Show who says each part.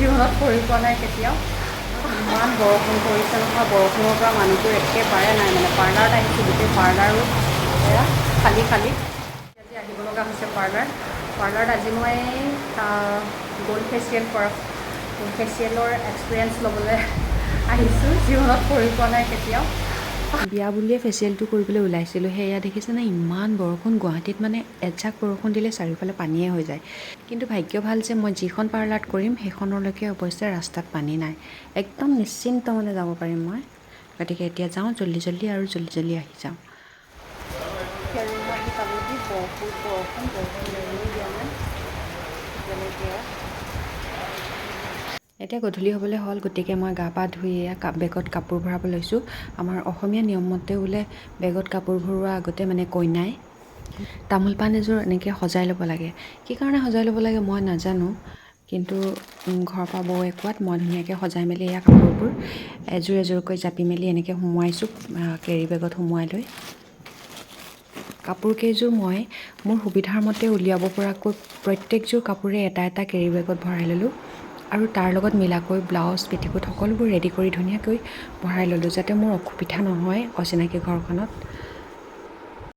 Speaker 1: জীৱনত কৰি পোৱা নাই কেতিয়াও। ইমান বৰষুণ পৰিছে নহয়, বৰষুণৰ পৰা মানুহবোৰ একেবাৰে নাই। মানে পাৰ্লাৰত আহিছোঁ, গোটেই পাৰ্লাৰো এয়া খালী খালী। আজি আহিব লগা হৈছে পাৰ্লাৰত আজি মই গ'ল্ড ফেচিয়েল ফেচিয়েলৰ এক্সপিৰিয়েঞ্চ ল'বলৈ আহিছোঁ। জীৱনত কৰি পোৱা নাই কেতিয়াও। বিয়া বুলিয়ে ফেচিয়েলটো কৰিবলৈ ওলাইছিলোঁ, সেয়া দেখিছেনে ইমান বৰষুণ। গুৱাহাটীত মানে এজাক বৰষুণ দিলে চাৰিওফালে পানীয়ে হৈ যায়। কিন্তু ভাগ্য ভাল যে মই যিখন পাৰ্লাৰত কৰিম সেইখনলৈকে অৱশ্যে ৰাস্তাত পানী নাই, একদম নিশ্চিন্ত মানে যাব পাৰিম মই। গতিকে এতিয়া যাওঁ জল্দি আৰু জল্দি আহি যাওঁ। এতিয়া গধূলি হ'বলৈ হ'ল, গতিকে মই গা পা ধুই বেগত কাপোৰ ভৰাব লৈছোঁ। আমাৰ অসমীয়া নিয়ম মতে বোলে বেগত কাপোৰ ভৰোৱা আগতে মানে কইনাই তামোল পাণ এযোৰ এনেকৈ সজাই ল'ব লাগে। কি কাৰণে সজাই ল'ব লাগে মই নাজানো, কিন্তু ঘৰৰ পৰা বৌয়ে কোৱাত মই ধুনীয়াকৈ সজাই মেলি এয়া কাপোৰবোৰ এযোৰকৈ জাপি মেলি এনেকৈ সোমোৱাইছোঁ কেৰি বেগত সোমোৱাই লৈ। কাপোৰকেইযোৰ মই মোৰ সুবিধাৰ মতে উলিয়াব পৰাকৈ প্ৰত্যেকযোৰ কাপোৰে এটা কেৰি বেগত ভৰাই ল'লোঁ আৰু তাৰ লগত মিলাকৈ ব্লাউজ পেটিকোট সকলোবোৰ ৰেডি কৰি ধুনীয়াকৈ ভৰাই ল'লোঁ, যাতে মোৰ অসুবিধা নহয় অচিনাকি ঘৰখনত।